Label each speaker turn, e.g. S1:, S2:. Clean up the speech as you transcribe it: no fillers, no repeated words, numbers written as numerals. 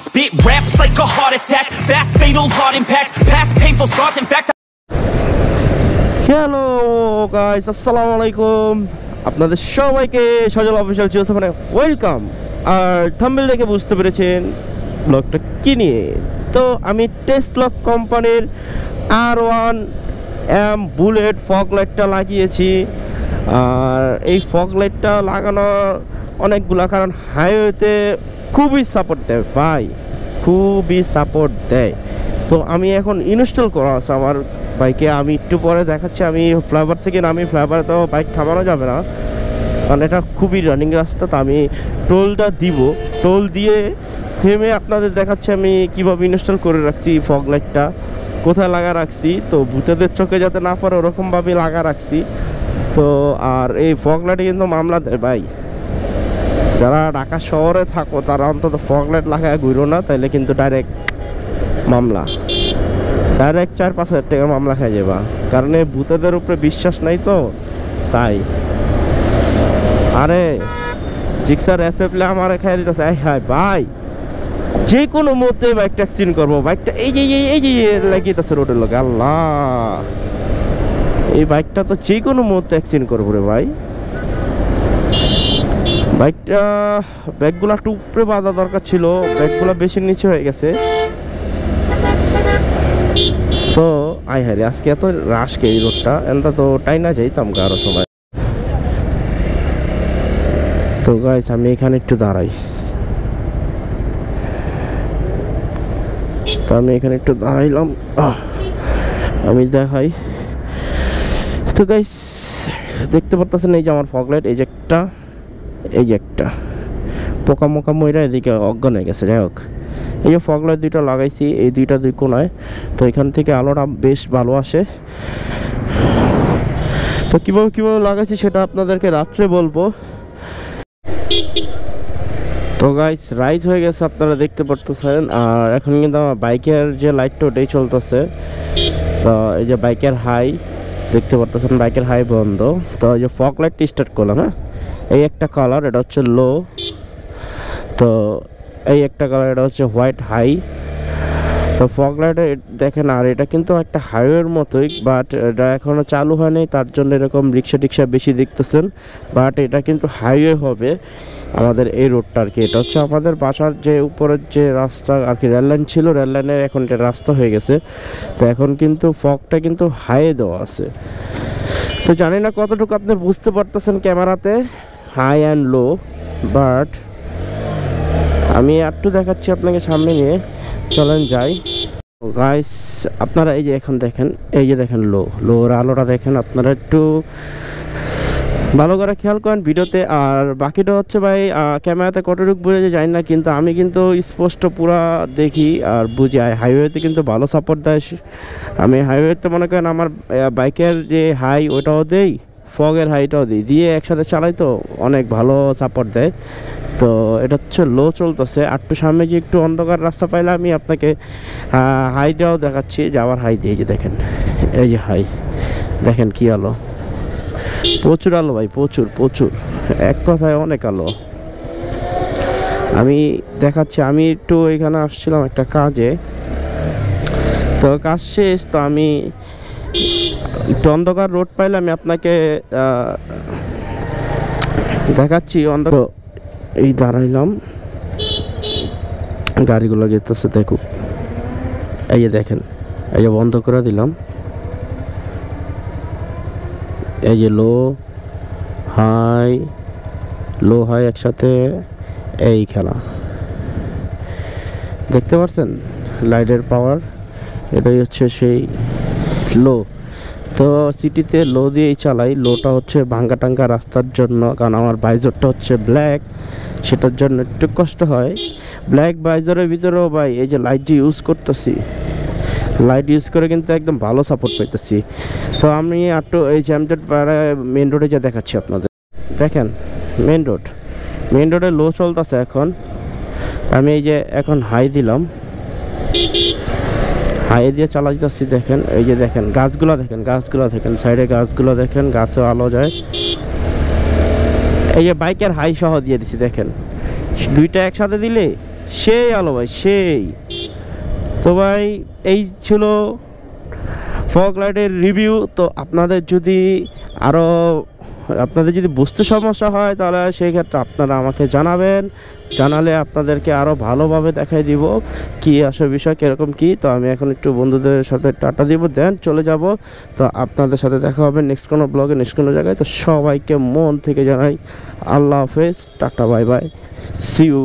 S1: spit raps like a heart attack, fast fatal heart impact, past painful scars, in fact.
S2: Hello guys, আসসালামু আলাইকুম। আপনাদের সবাইকে সজল official চ্যানেলে মানে ওয়েলকাম। আর thumbnail দেখে বুঝতে পেরেছেন ব্লগটা কি নিয়ে। তো আমি টেসলা কোম্পানির R1M বুলেট ফগ লাইটটা লাগিয়েছি। আর এই ফগ লাইটটা লাগানোর অনেকগুলা কারণ, হাইওয়েতে খুবই সাপোর্ট দেয় ভাই, খুবই সাপোর্ট দেয়। তো আমি এখন ইনস্টল করা আছে আমার বাইকে। আমি একটু পরে দেখাচ্ছি। আমি ফ্লাইওভার থেকে নামি, ফ্লাইওভারে তো বাইক থামানো যাবে না কারণ এটা খুবই রানিং রাস্তা। তো আমি টোলটা দিব, টোল দিয়ে থেমে আপনাদের দেখাচ্ছি আমি কিভাবে ইনস্টল করে রাখছি ফগ লাইটটা, কোথায় লাগা রাখছি। তো ভূতেদের চোখে যাতে না পড়ে ওরকমভাবে লাগা রাখছি। তো আর এই ফগ লাইটে কিন্তু মামলা দেয় ভাই। যারা ঢাকা শহরে থাকো তারা অন্তত ফগ লাইট লাগায় ঘুরো না, তাইলে কিন্তু ডাইরেক্ট মামলা, ডাইরেক্ট 4-5 হাজার টাকা মামলা খাই যাবা। কারণ এই ভূতেদের উপরে বিশ্বাস নাই তো তাই। আরে জিক্সার এসএফলে আমার খাই দিতেছে। হ্যাঁ ভাই, যে কোনো মুহূর্তে বাইকটা অ্যাক্সিডেন্ট করবো। বাইকটা এই যে লাগিয়েছে রোডের লোক। আল্লাহ, এই বাইকটা তো যে কোনো মুহূর্তে অ্যাক্সিডেন্ট করবো রে ভাই। বাইকটা ব্যাগগুলো একটু উপরে বাঁধা দরকার ছিল, ব্যাগগুলো বেশি নিচে হয়ে গেছে। তো আই হারে আজকে এত রাশকে এই রোডটা, এটা তো টাইনা যাইতাম আরো সময়। তো গাইস আমি এখানে একটু দাঁড়াই। তো আমি এখানে একটু দাঁড়াইলাম, আমি দেখাই। তো গাইস দেখতে পারতেছেন এই যে আমার ফগ লাইট, এই যে একটা পোকা মোকা ময়রা এদিকে অজ্ঞান হয়ে গেছে। যাই হোক, এই যে ফগ লাইট দুইটা লাগাইছি, এই দুই কোনায়। তো এখান থেকে আলোটা বেশ ভালো আসে। তো কিভাবে লাগাইছি সেটা আপনাদেরকে রাত্রে বলবো। তো গাইস রাইট হয়ে গেছে, আপনারা দেখতে পারতেছেন। আর এখন কিন্তু আমার বাইকের যে লাইটটা ওটাই চলতেছে। তো এই যে বাইকের হাই দেখতে পারতেছেন, বাইকের হাই বন্ধ। তো এই যে ফগ লাইটটা স্টার্ট করলাম। হ্যাঁ, এই একটা কালার, এটা হচ্ছে লো। তো এই একটা কালার, এটা হচ্ছে হোয়াইট হাই। তো ফগ লাইটে দেখেন, আর এটা কিন্তু একটা হাইওয়ের মতোই, বাট এটা এখনও চালু হয়নি, তার জন্য এরকম রিক্সা বেশি দেখতেছেন। বাট এটা কিন্তু হাইওয়ে হবে আমাদের এই রোডটা আর কি। এটা হচ্ছে আমাদের বাসার যে উপরের যে রাস্তা আর কি, রেললাইন ছিল, রেললাইনের এখন এটা রাস্তা হয়ে গেছে। তো এখন কিন্তু ফগটা কিন্তু হাইয়ে দেওয়া আছে। তো জানি না কতটুকু আপনি বুঝতে পারতেছেন ক্যামেরাতে, হাই অ্যান্ড লো। বাট আমি একটু দেখাচ্ছি আপনাকে সামনে নিয়ে, চলেন যাই। গাইস আপনারা এই যে এখন দেখেন, এই যে দেখেন লোর আলোটা দেখেন, আপনারা একটু ভালো করে খেয়াল করেন ভিডিওতে। আর বাকিটা হচ্ছে ভাই ক্যামেরাতে কতটুকু বুঝে যায় না, কিন্তু আমি কিন্তু স্পষ্ট পুরা দেখি আর বুঝি। হাইওয়েতে কিন্তু ভালো সাপোর্ট দেয়। আমি হাইওয়েতে মনে করেন আমার বাইকের যে হাই ওটাও দেই, ফগের হাইটাও দিয়ে একসাথে চালাই, তো অনেক ভালো সাপোর্ট দেয়। তো এটা হচ্ছে লো চলতেছে। একটু সামনে যে একটু অন্ধকার রাস্তা পাইলে আমি আপনাকে হাইটাও দেখাচ্ছি, যাওয়ার হাই দিয়ে। যে দেখেন এই যে হাই দেখেন কি আলো, প্রচুর আলো ভাই, প্রচুর এক কথায় অনেক আলো। আমি দেখাচ্ছি, আমি একটু এখানে আসছিলাম একটা কাজে, তো কাজ শেষ। তো আমি একটু অন্ধকার রোড পাইলে আমি আপনাকে দেখাচ্ছি। এই দাঁড়াইলাম, গাড়িগুলো যেতেছে দেখুক। এই যে দেখেন, এই যে বন্ধ করে দিলাম। এই যে লো হাই একসাথে এই খেলা দেখতে পাচ্ছেন, লাইটের পাওয়ার এটাই হচ্ছে সেই লো। তো সিটিতে লো দিয়েই চালাই। লোটা হচ্ছে ভাঙ্গা টাঙ্গা রাস্তার জন্য, কারণ আমার বাইজরটা হচ্ছে ব্ল্যাক, সেটার জন্য একটু কষ্ট হয়। ব্ল্যাক বাইজরের ভিতরেও ভাই এই যে লাইট ইউজ করতেছি, লাইট ইউজ করে কিন্তু একদম ভালো সাপোর্ট পাইতেছি। তো আমি একটু এই জ্যামজেট মেন রোডে যা দেখাচ্ছি আপনাদের। দেখেন মেন রোডে লো চলতেছে এখন। আমি এই যে এখন হাই দিলাম, হাই দিয়ে চালা যাচ্ছি। দেখেন এই যে দেখেন গাছগুলো দেখেন সাইডে গাছগুলো দেখেন, গাছেও আলো যায়। এই যে বাইকের হাই সহ দিয়ে দিছি, দেখেন দুইটা একসাথে দিলে সেই আলো ভাই সেই। তো ভাই এই ছিল ফগ লাইটের রিভিউ। তো আপনাদের যদি বুঝতে সমস্যা হয় তাহলে সেই ক্ষেত্রে আপনারা আমাকে জানাবেন, জানালে আপনাদেরকে আরও ভালোভাবে দেখাই দিব কি আসলে বিষয় কীরকম কি। তো আমি এখন একটু বন্ধুদের সাথে টাটা দিব, দেন চলে যাব। তো আপনাদের সাথে দেখা হবে নেক্সট কোনো ব্লগে, নেক্সট কোনো জায়গায়। তো সবাইকে মন থেকে জানাই আল্লাহ হাফেজ, tata, bye bye, see you.